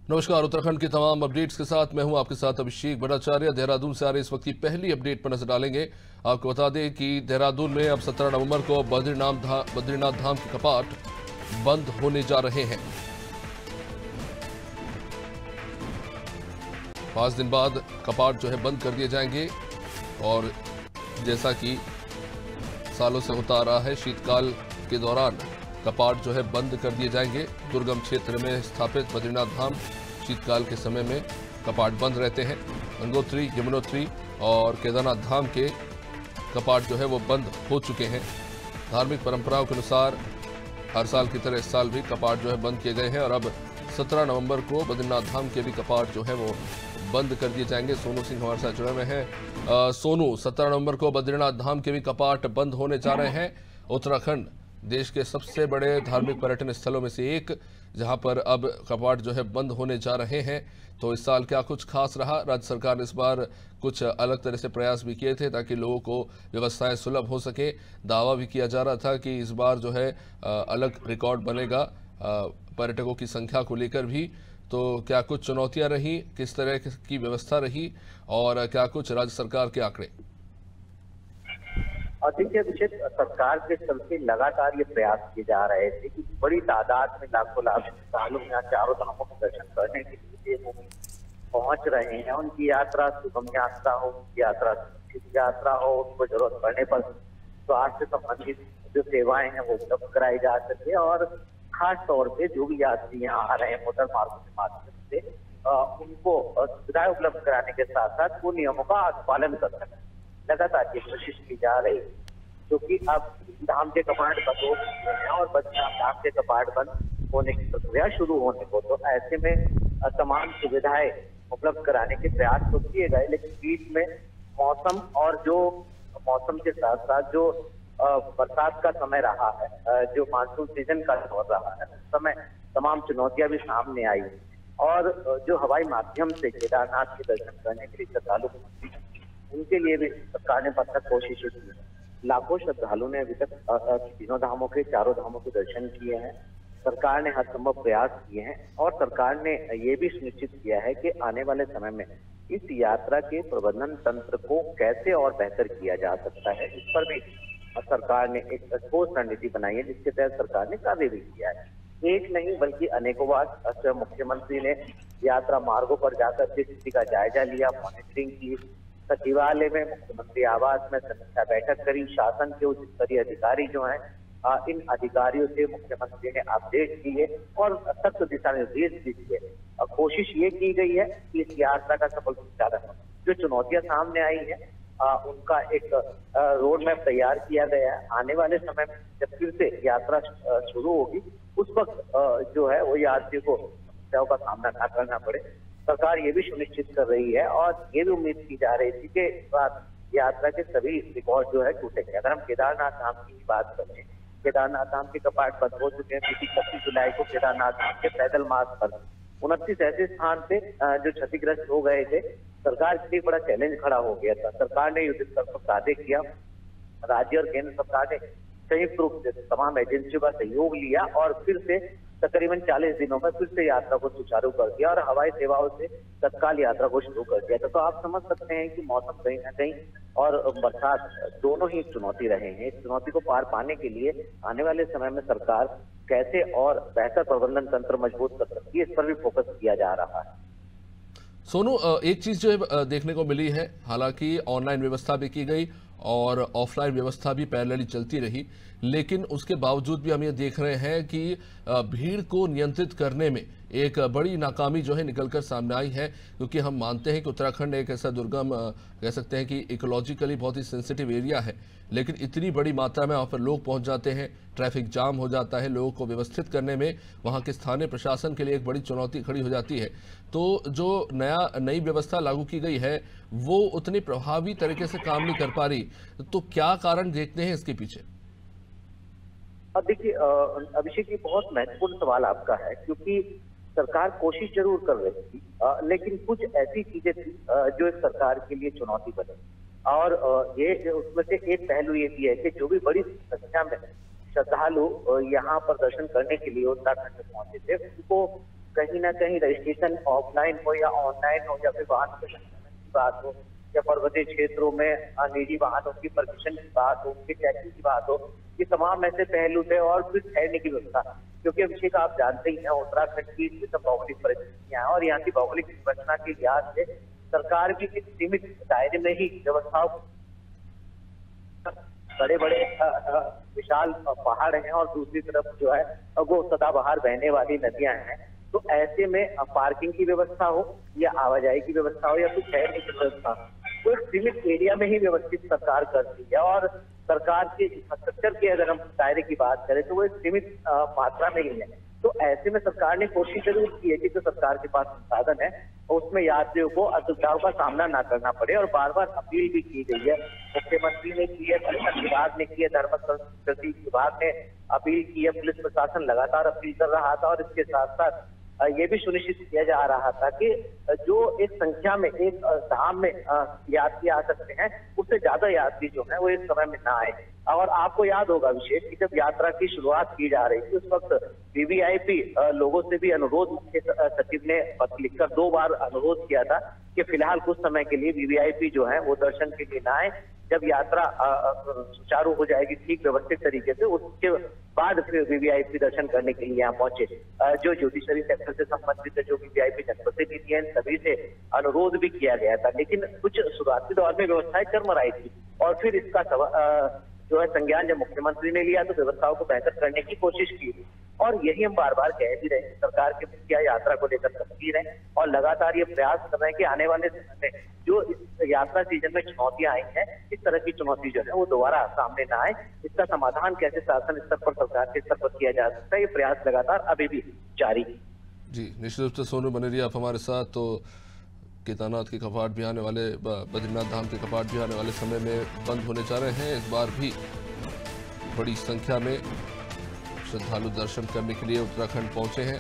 नमस्कार। उत्तराखंड की तमाम अपडेट्स के साथ मैं हूं आपके साथ अभिषेक भट्टाचार्य। देहरादून से आ रहे इस वक्त की पहली अपडेट पर नजर डालेंगे। आपको बता दें कि देहरादून में अब 17 नवंबर को बद्रीनाथ धाम के कपाट बंद होने जा रहे हैं। 5 दिन बाद कपाट जो है बंद कर दिए जाएंगे और जैसा कि सालों से होता आ रहा है, शीतकाल के दौरान कपाट जो है बंद कर दिए जाएंगे। दुर्गम क्षेत्र में स्थापित बद्रीनाथ धाम शीतकाल के समय में कपाट बंद रहते हैं। गंगोत्री, यमुनोत्री और केदारनाथ धाम के कपाट जो है वो बंद हो चुके हैं। धार्मिक परंपराओं के अनुसार हर साल की तरह इस साल भी कपाट जो है बंद किए गए हैं और अब 17 नवंबर को बद्रीनाथ धाम के भी कपाट जो है वो बंद कर दिए जाएंगे। सोनू सिंह हमारे साथ जुड़े हुए हैं। सोनू, 17 नवंबर को बद्रीनाथ धाम के भी कपाट बंद होने जा रहे हैं। उत्तराखंड देश के सबसे बड़े धार्मिक पर्यटन स्थलों में से एक, जहां पर अब कपाट जो है बंद होने जा रहे हैं, तो इस साल क्या कुछ खास रहा? राज्य सरकार ने इस बार कुछ अलग तरह से प्रयास भी किए थे ताकि लोगों को व्यवस्थाएं सुलभ हो सके। दावा भी किया जा रहा था कि इस बार जो है अलग रिकॉर्ड बनेगा पर्यटकों की संख्या को लेकर भी। तो क्या कुछ चुनौतियां रही, किस तरह की व्यवस्था रही और क्या कुछ राज्य सरकार के आंकड़े? और देखिए अभिषेक, सरकार के चलते लगातार ये प्रयास किए जा रहे थे कि बड़ी तादाद में लाखों श्रद्धालु यहाँ चारों धामों के दर्शन करने के लिए वो पहुंच रहे हैं। उनकी यात्रा सुगम यात्रा हो, उनकी यात्रा सुरक्षित यात्रा हो, उनको जरूरत पड़ने पर स्वास्थ्य से संबंधित जो सेवाएं हैं वो उपलब्ध कराई जा सके और खास तौर पे जो भी यात्री यहाँ आ रहे हैं मोटर मार्गों के माध्यम से उनको सुविधाएं उपलब्ध कराने के साथ साथ वो नियमों का पालन कर सकें। लगातार ये कोशिश की जा रही है, क्योंकि अब धाम के कपाट बंद हो चुके हैं और बद्रीनाथ धाम के कपाट बंद होने की प्रक्रिया शुरू होने को, तो ऐसे में तमाम सुविधाएं उपलब्ध कराने के प्रयास तो किए गए, लेकिन बीच में मौसम और जो मौसम के साथ साथ जो बरसात का समय रहा है, जो मानसून सीजन का दौर रहा है, उस समय तमाम चुनौतियां भी सामने आई और जो हवाई माध्यम से केदारनाथ के दर्शन करने के लिए श्रद्धालु उनके लिए भी सरकार ने भरसक कोशिशें की है। लाखों श्रद्धालुओं ने अभी तक तीनों धामों के, चारों धामों के दर्शन किए हैं। सरकार ने हर संभव प्रयास किए हैं और सरकार ने ये भी सुनिश्चित किया है कि आने वाले समय में इस यात्रा के प्रबंधन तंत्र को कैसे और बेहतर किया जा सकता है, इस पर भी सरकार ने एक ठोस रणनीति बनाई है, जिसके तहत सरकार ने कार्य भी किया है। एक नहीं बल्कि अनेकों बार मुख्यमंत्री ने यात्रा मार्गों पर जाकर के स्थिति का जायजा लिया, मॉनिटरिंग की, सचिवालय में मुख्यमंत्री आवास में समीक्षा बैठक करी, शासन के उच्च स्तरीय अधिकारी जो हैं इन अधिकारियों से मुख्यमंत्री ने अपडेट किए और सख्त दिशा निर्देश भी दिए। कोशिश ये की गई है कि इस यात्रा का सफल संचालन हो। जो चुनौतियां सामने आई है उनका एक रोड मैप तैयार किया गया है। आने वाले समय में जब फिर से यात्रा शुरू होगी, उस वक्त जो है वो यात्रियों को समस्याओं का सामना न करना पड़े। सरकार ये भी सुनिश्चित कर रही है और ये भी उम्मीद की जा रही थी कि इस बार यात्रा के सभी रिकॉर्ड जो है टूटेंगे। अगर हम केदारनाथ धाम की बात करें, केदारनाथ धाम के कपाट बंद हो चुके हैं। बीती 31 जुलाई को केदारनाथ धाम के पैदल मार्ग पर 29 ऐसे स्थान थे जो क्षतिग्रस्त हो गए थे। सरकार के लिए बड़ा चैलेंज खड़ा हो गया था। सरकार ने युद्ध स्तर पर कार्य किया। राज्य और केंद्र सरकार ने संयुक्त रूप से तमाम एजेंसियों का सहयोग लिया और फिर से तकरीबन 40 दिनों में फिर से यात्रा को सुचारू कर दिया और हवाई सेवाओं से तत्काल यात्रा को शुरू कर दिया था। तो आप समझ सकते हैं कि मौसम कहीं ना कहीं और बरसात दोनों ही चुनौती रहे हैं। इस चुनौती को पार पाने के लिए आने वाले समय में सरकार कैसे और बेहतर प्रबंधन तंत्र मजबूत कर सकती है, इस पर भी फोकस किया जा रहा है। सोनू, एक चीज जो है देखने को मिली है, हालांकि ऑनलाइन व्यवस्था भी की गई और ऑफलाइन व्यवस्था भी पैरेलली चलती रही, लेकिन उसके बावजूद भी हम ये देख रहे हैं कि भीड़ को नियंत्रित करने में एक बड़ी नाकामी जो है निकलकर सामने आई है। क्योंकि हम मानते हैं कि उत्तराखंड एक ऐसा दुर्गम, कह सकते हैं कि इकोलॉजिकली बहुत ही सेंसिटिव एरिया है, लेकिन इतनी बड़ी मात्रा में वहाँ पर लोग पहुँच जाते हैं, ट्रैफिक जाम हो जाता है, लोगों को व्यवस्थित करने में वहाँ के स्थानीय प्रशासन के लिए एक बड़ी चुनौती खड़ी हो जाती है। तो जो नई व्यवस्था लागू की गई है वो उतनी प्रभावी तरीके से काम नहीं कर पा रही, तो क्या कारण देखते हैं इसके पीछे? देखिए अभिषेक, ये बहुत महत्वपूर्ण सवाल आपका है, क्योंकि सरकार कोशिश जरूर कर रही थी, लेकिन कुछ ऐसी चीजें थी जो इस सरकार के लिए चुनौती बनी। और ये उसमें से एक पहलू ये भी है कि जो भी बड़ी संख्या में श्रद्धालु यहाँ पर दर्शन करने के लिए उत्तराखंड में पहुंचे थे, उनको कहीं ना कहीं रजिस्ट्रेशन ऑफलाइन हो या ऑनलाइन हो, या फिर वाहन के संचालन की बात हो, या पर्वतीय क्षेत्रों में निजी वाहनों की परमिशन की बात हो, उनकी टैक्सी की बात हो, ये तमाम ऐसे पहलू थे। और फिर ठहरने की व्यवस्था, क्योंकि अभिषेक आप जानते ही हैं उत्तराखंड की सब भौगोलिक परिस्थितियां हैं और यहाँ की भौगोलिक संरचना के लिहाज से सरकार भी एक सीमित दायरे में ही व्यवस्थाओं, बड़े बड़े विशाल पहाड़ हैं और दूसरी तरफ जो है वो सदाबहार बहने वाली नदियां हैं। तो ऐसे में पार्किंग की व्यवस्था हो या आवाजाही की व्यवस्था हो या फिर ठहरने की व्यवस्था, तो एक सीमित एरिया में ही व्यवस्थित सरकार करती है। और सरकार के इंफ्रास्ट्रक्चर के अगर हम दायरे की बात करें तो वो एक सीमित मात्रा में ही है। तो ऐसे में सरकार ने कोशिश जरूर की है कि जो सरकार के पास संसाधन है उसमें यात्रियों को असुविधाओं का सामना ना करना पड़े। और बार बार अपील भी की गई है, मुख्यमंत्री ने की है, परिवहन विभाग ने की है, धर्म संस्कृति विभाग ने अपील की है, पुलिस प्रशासन लगातार अपील कर रहा था। और इसके साथ साथ ये भी सुनिश्चित किया जा रहा था कि जो एक संख्या में एक धाम में यात्री आ सकते हैं उससे ज्यादा यात्री जो है वो इस समय में ना आए। और आपको याद होगा अभिषेक कि जब यात्रा की शुरुआत की जा रही थी उस वक्त वीवीआईपी लोगों से भी अनुरोध मुख्य सचिव ने पत्र लिखकर 2 बार अनुरोध किया था कि फिलहाल कुछ समय के लिए वीवीआईपी जो है वो दर्शन के लिए ना आए। जब यात्रा सुचारू हो जाएगी ठीक व्यवस्थित तरीके से उसके बाद फिर वीवीआईपी दर्शन करने के लिए यहाँ पहुंचे। जो ज्योतिषरी सेक्टर से संबंधित जो वीवीआईपी जनप्रतिनिधि हैं सभी से अनुरोध भी किया गया था, लेकिन कुछ शुरुआती दौर में व्यवस्थाएं चरमराई थी और फिर इसका जो है संज्ञान जब मुख्यमंत्री ने लिया तो व्यवस्थाओं को बेहतर करने की कोशिश की। और यही हम बार बार कह भी रहे हैं, सरकार के मुखिया यात्रा को लेकर गंभीर है और लगातार ये प्रयास कर रहे हैं कि आने वाले समय में जो इस यात्रा सीजन में चुनौतियां आई हैं इस तरह की चुनौती जो है वो दोबारा सामने ना आए। इसका समाधान कैसे शासन स्तर पर, सरकार के स्तर पर किया जा सकता है, ये प्रयास लगातार अभी भी जारी है। जी, निश्चित रूप से सोनू बने रहिए आप हमारे साथ। तो केदारनाथ के कपाट भी आने वाले, बद्रीनाथ धाम के कपाट भी आने वाले समय में बंद होने जा रहे हैं। इस बार भी बड़ी संख्या में श्रद्धालु दर्शन करने के लिए उत्तराखंड पहुंचे हैं।